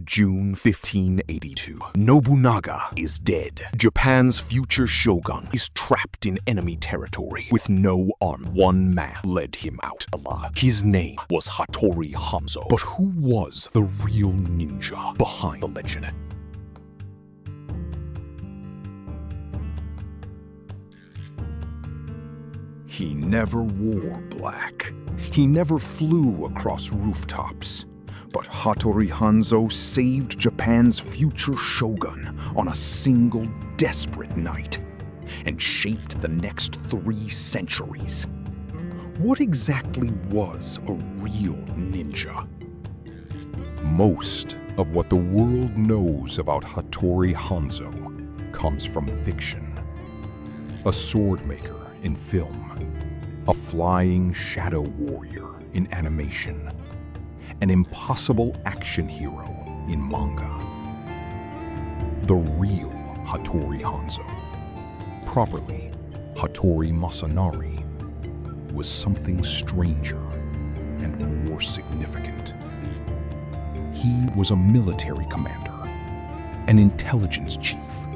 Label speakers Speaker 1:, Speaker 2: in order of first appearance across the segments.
Speaker 1: June 1582. Nobunaga is dead. Japan's future shogun is trapped in enemy territory with no army. One man led him out alive. His name was Hattori Hanzo. But who was the real ninja behind the legend? He never wore black. He never flew across rooftops. But Hattori Hanzo saved Japan's future shogun on a single desperate night and shaped the next 3 centuries. What exactly was a real ninja? Most of what the world knows about Hattori Hanzo comes from fiction. A sword maker in film, a flying shadow warrior in animation, an impossible action hero in manga. The real Hattori Hanzo, properly Hattori Masanari, was something stranger and more significant. He was a military commander, an intelligence chief,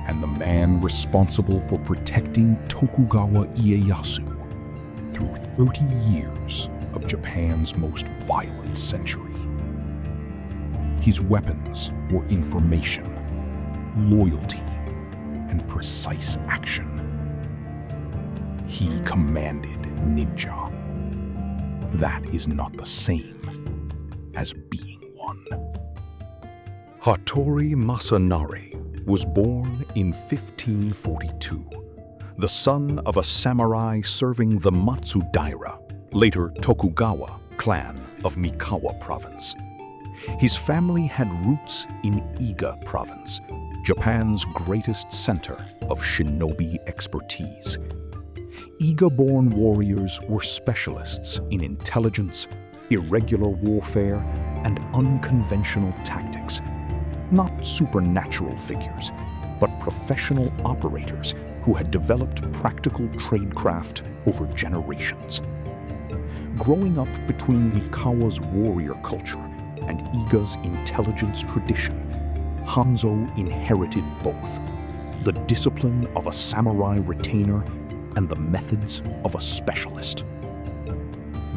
Speaker 1: and the man responsible for protecting Tokugawa Ieyasu through 30 years of Japan's most violent century. His weapons were information, loyalty, and precise action. He commanded ninja. That is not the same as being one. Hattori Masanari was born in 1542, the son of a samurai serving the Matsudaira, later Tokugawa, clan of Mikawa province. His family had roots in Iga province, Japan's greatest center of shinobi expertise. Iga-born warriors were specialists in intelligence, irregular warfare, and unconventional tactics. Not supernatural figures, but professional operators who had developed practical tradecraft over generations. Growing up between Mikawa's warrior culture and Iga's intelligence tradition, Hanzo inherited both, the discipline of a samurai retainer and the methods of a specialist.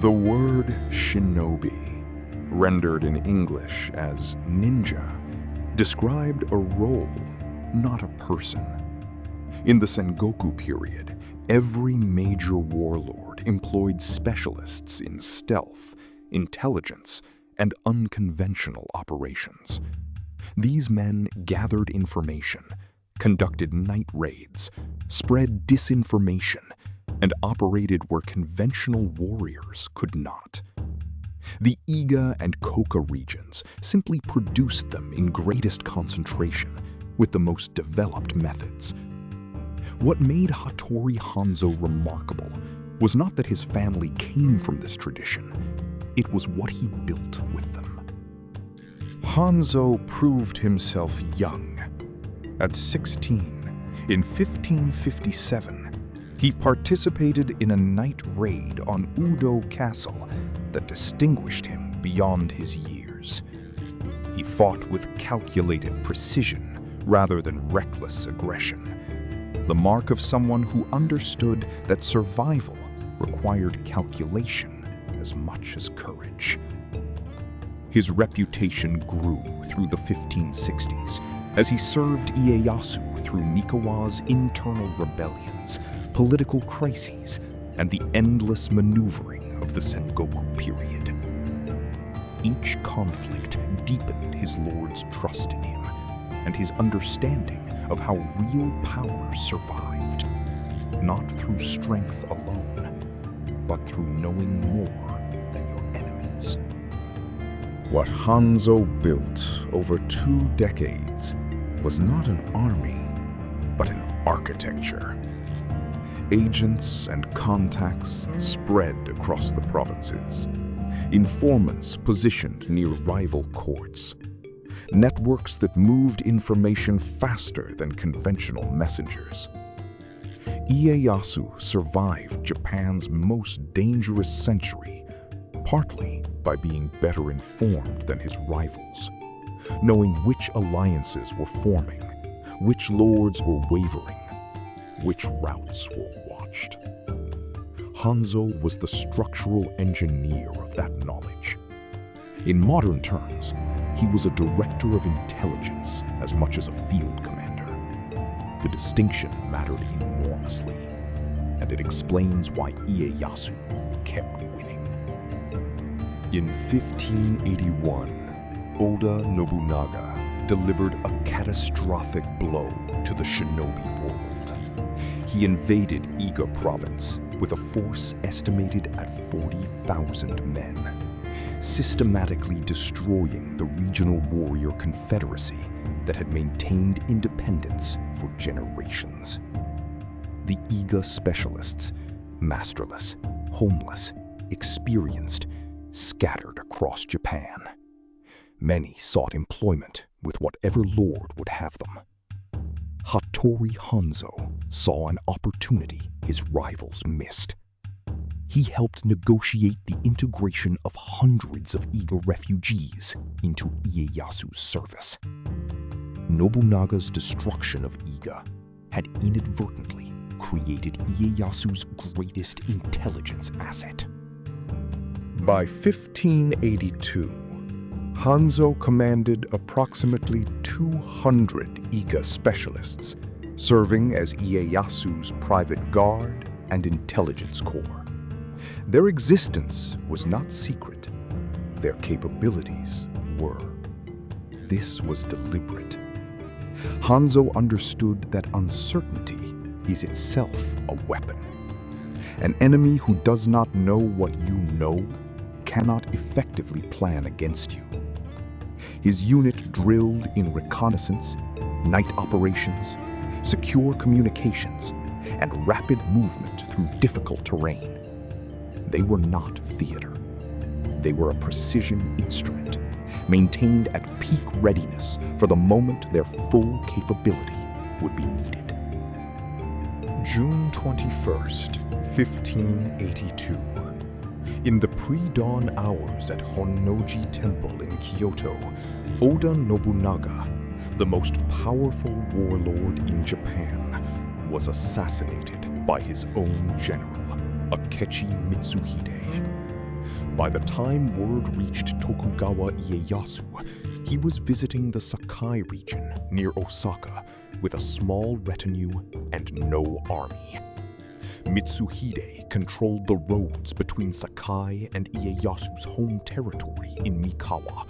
Speaker 1: The word shinobi, rendered in English as ninja, described a role, not a person. In the Sengoku period, every major warlord employed specialists in stealth, intelligence, and unconventional operations. These men gathered information, conducted night raids, spread disinformation, and operated where conventional warriors could not. The Iga and Koka regions simply produced them in greatest concentration with the most developed methods. What made Hattori Hanzo remarkable was not that his family came from this tradition, it was what he built with them. Hanzo proved himself young. At 16, in 1557, he participated in a night raid on Udo Castle that distinguished him beyond his years. He fought with calculated precision rather than reckless aggression, the mark of someone who understood that survival required calculation as much as courage. His reputation grew through the 1560s as he served Ieyasu through Mikawa's internal rebellions, political crises, and the endless maneuvering of the Sengoku period. Each conflict deepened his lord's trust in him and his understanding of how real power survived, not through strength alone, but through knowing more than your enemies. What Hanzo built over 2 decades was not an army, but an architecture. Agents and contacts spread across the provinces, informants positioned near rival courts, networks that moved information faster than conventional messengers. Ieyasu survived Japan's most dangerous century, partly by being better informed than his rivals, knowing which alliances were forming, which lords were wavering, which routes were watched. Hanzo was the structural engineer of that knowledge. In modern terms, he was a director of intelligence as much as a field commander. The distinction mattered enormously, and it explains why Ieyasu kept winning. In 1581, Oda Nobunaga delivered a catastrophic blow to the Shinobi world. He invaded Iga province with a force estimated at 40,000 men, systematically destroying the regional warrior confederacy that had maintained independence for generations. The Iga specialists, masterless, homeless, experienced, scattered across Japan. Many sought employment with whatever lord would have them. Hattori Hanzo saw an opportunity his rivals missed. He helped negotiate the integration of hundreds of Iga refugees into Ieyasu's service. Nobunaga's destruction of Iga had inadvertently created Ieyasu's greatest intelligence asset. By 1582, Hanzo commanded approximately 200 Iga specialists, serving as Ieyasu's private guard and intelligence corps. Their existence was not secret. Their capabilities were. This was deliberate. Hanzo understood that uncertainty is itself a weapon. An enemy who does not know what you know cannot effectively plan against you. His unit drilled in reconnaissance, night operations, secure communications, and rapid movement through difficult terrain. They were not theater. They were a precision instrument, maintained at peak readiness for the moment their full capability would be needed. June 21st, 1582. In the pre-dawn hours at Honnoji Temple in Kyoto, Oda Nobunaga, the most powerful warlord in Japan, was assassinated by his own general, Akechi Mitsuhide. By the time word reached Tokugawa Ieyasu, he was visiting the Sakai region near Osaka with a small retinue and no army. Mitsuhide controlled the roads between Sakai and Ieyasu's home territory in Mikawa.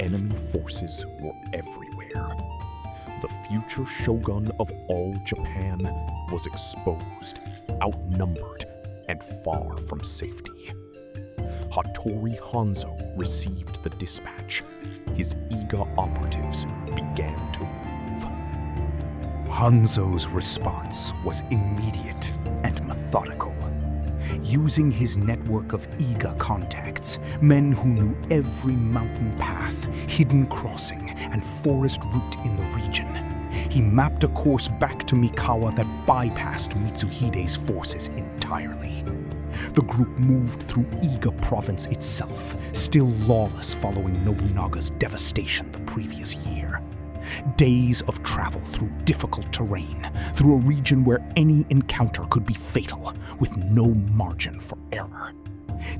Speaker 1: Enemy forces were everywhere. The future shogun of all Japan was exposed, outnumbered, and far from safety. Hattori Hanzo received the dispatch. His Iga operatives began to move. Hanzo's response was immediate and methodical. Using his network of Iga contacts, men who knew every mountain path, hidden crossing, and forest route in the region, he mapped a course back to Mikawa that bypassed Mitsuhide's forces entirely. The group moved through Iga province itself, still lawless following Nobunaga's devastation the previous year. Days of travel through difficult terrain, through a region where any encounter could be fatal, with no margin for error.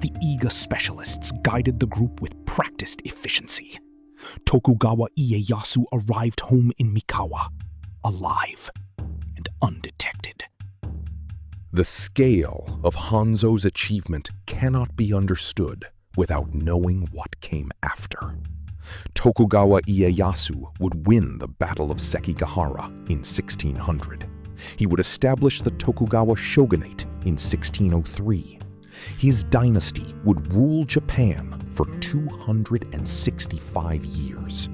Speaker 1: The Iga specialists guided the group with practiced efficiency. Tokugawa Ieyasu arrived home in Mikawa, alive and undetected. The scale of Hanzo's achievement cannot be understood without knowing what came after. Tokugawa Ieyasu would win the Battle of Sekigahara in 1600. He would establish the Tokugawa shogunate in 1603. His dynasty would rule Japan for 265 years.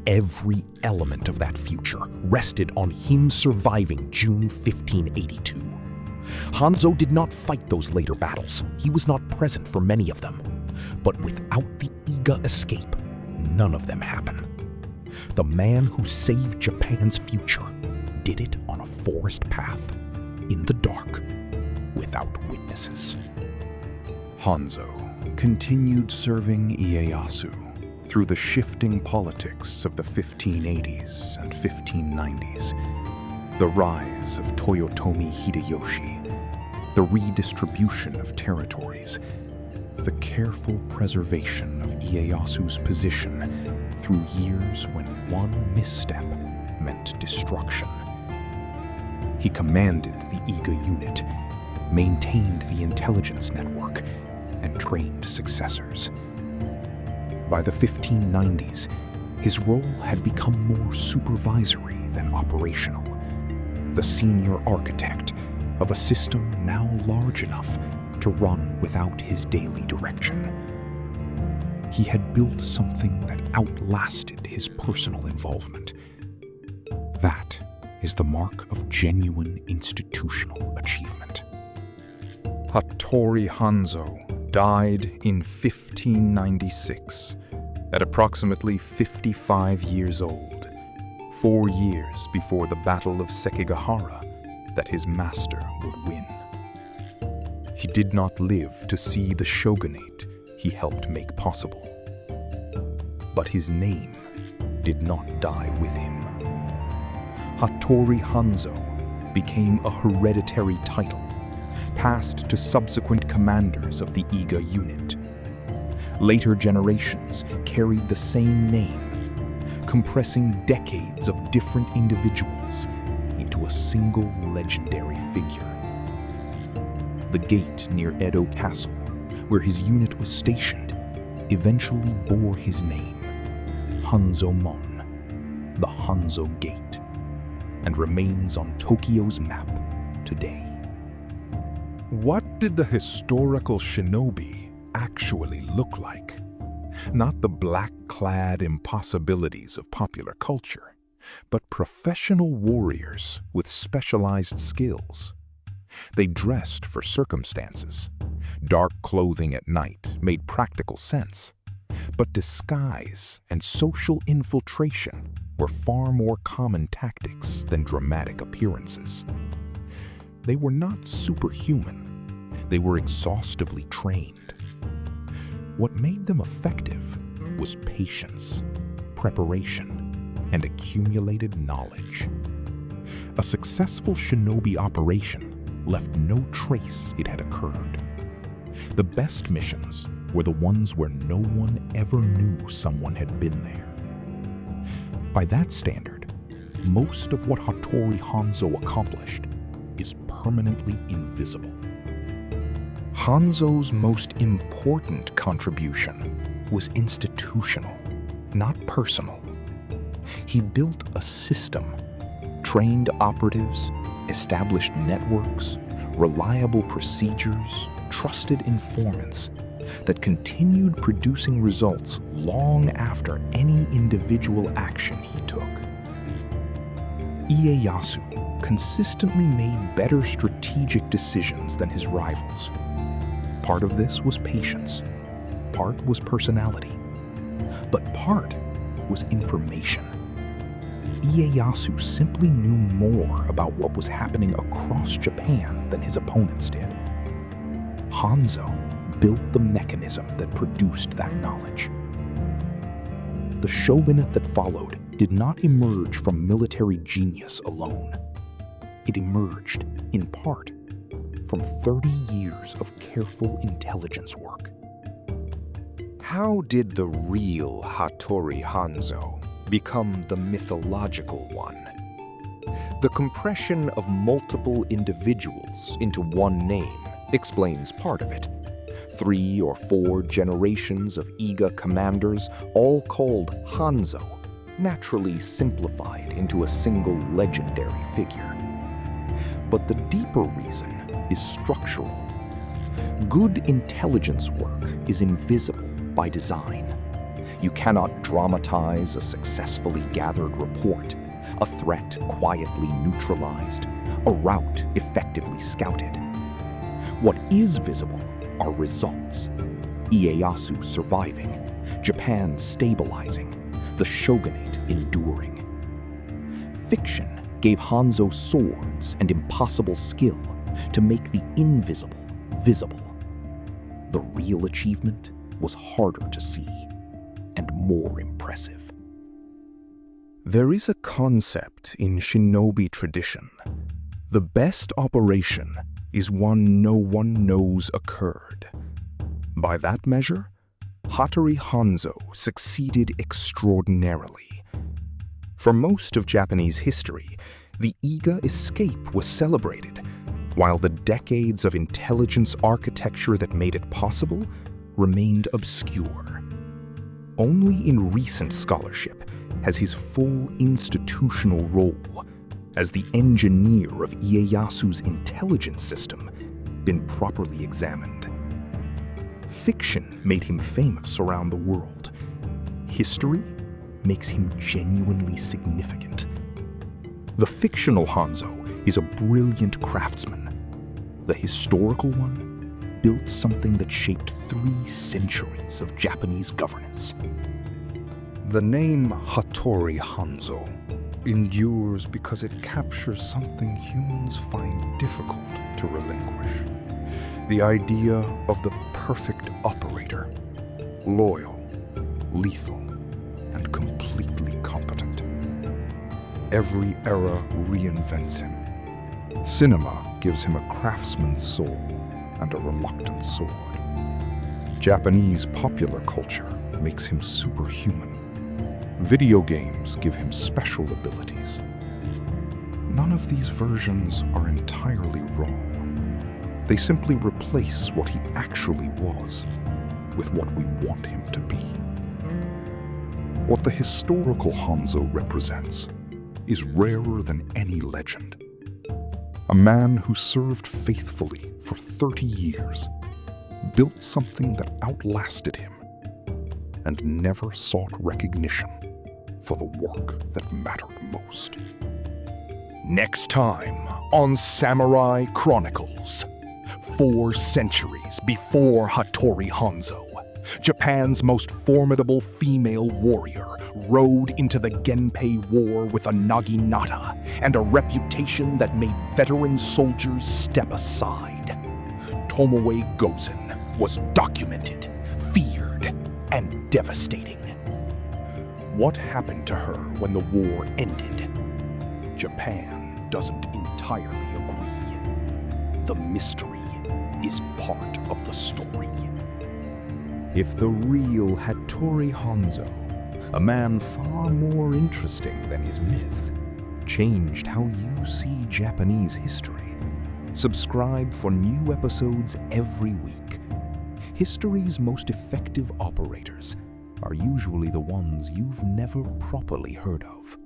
Speaker 1: Every element of that future rested on him surviving June 1582. Hanzo did not fight those later battles. He was not present for many of them. But without the Iga escape, none of them happened. The man who saved Japan's future did it on a forest path, in the dark, without witnesses. Hanzo continued serving Ieyasu Through the shifting politics of the 1580s and 1590s, the rise of Toyotomi Hideyoshi, the redistribution of territories, the careful preservation of Ieyasu's position through years when one misstep meant destruction. He commanded the Iga unit, maintained the intelligence network, and trained successors. By the 1590s, his role had become more supervisory than operational, the senior architect of a system now large enough to run without his daily direction. He had built something that outlasted his personal involvement. That is the mark of genuine institutional achievement. Hattori Hanzo died in 1596, at approximately 55 years old, 4 years before the Battle of Sekigahara that his master would win. He did not live to see the shogunate he helped make possible. But his name did not die with him. Hattori Hanzo became a hereditary title, passed to subsequent commanders of the Iga unit. Later generations carried the same name, compressing decades of different individuals into a single legendary figure. The gate near Edo Castle, where his unit was stationed, eventually bore his name, Hanzomon, the Hanzo Gate, and remains on Tokyo's map today. What did the historical shinobi actually look like? Not the black-clad impossibilities of popular culture, but professional warriors with specialized skills. They dressed for circumstances. Dark clothing at night made practical sense, but disguise and social infiltration were far more common tactics than dramatic appearances. They were not superhuman. They were exhaustively trained. What made them effective was patience, preparation, and accumulated knowledge. A successful shinobi operation left no trace it had occurred. The best missions were the ones where no one ever knew someone had been there. By that standard, most of what Hattori Hanzo accomplished is permanently invisible. Hanzo's most important contribution was institutional, not personal. He built a system, trained operatives, established networks, reliable procedures, trusted informants that continued producing results long after any individual action he took. Ieyasu consistently made better strategic decisions than his rivals. Part of this was patience, part was personality, but part was information. Ieyasu simply knew more about what was happening across Japan than his opponents did. Hanzo built the mechanism that produced that knowledge. The shogunate that followed did not emerge from military genius alone. It emerged, in part, from 30 years of careful intelligence work. How did the real Hattori Hanzo become the mythological one? The compression of multiple individuals into one name explains part of it. 3 or 4 generations of Iga commanders, all called Hanzo, naturally simplified into a single legendary figure. But the deeper reason is structural. Good intelligence work is invisible by design. You cannot dramatize a successfully gathered report, a threat quietly neutralized, a route effectively scouted. What is visible are results. Ieyasu surviving, Japan stabilizing, the shogunate enduring. Fiction gave Hanzo swords and impossible skill to make the invisible visible. The real achievement was harder to see.
Speaker 2: and more impressive.
Speaker 3: There is a concept in Shinobi tradition. The best operation is one no one knows occurred. By that measure, Hattori Hanzo succeeded extraordinarily. For most of Japanese history, the Iga escape was celebrated, while the decades of intelligence architecture that made it possible remained obscure. Only in recent scholarship has his full institutional role as the engineer of Ieyasu's intelligence system been properly examined. Fiction made him famous around the world. History makes him genuinely significant. The fictional Hanzo is a brilliant craftsman. The historical one built something that shaped 3 centuries of Japanese governance.
Speaker 1: The name Hattori Hanzo endures because it captures something humans find difficult to relinquish. The idea of the perfect operator, loyal, lethal, and completely competent. Every era reinvents him. Cinema gives him a craftsman's soul and a reluctant sword. Japanese popular culture makes him superhuman. Video games give him special abilities. None of these versions are entirely wrong. They simply replace what he actually was with what we want him to be. What the historical Hanzo represents is rarer than any legend. A man who served faithfully for 30 years, built something that outlasted him, and never sought recognition for the work that mattered most.
Speaker 2: Next time on Samurai Chronicles. 4 centuries before Hattori Hanzo, Japan's most formidable female warrior rode into the Genpei War with a naginata and a reputation that made veteran soldiers step aside. Tomoe Gozen was documented, feared, and devastating. What happened to her when the war ended? Japan doesn't entirely agree. The mystery is part of the story.
Speaker 1: If the real Hattori Hanzo, a man far more interesting than his myth, changed how you see Japanese history, subscribe for new episodes every week. History's most effective operators are usually the ones you've never properly heard of.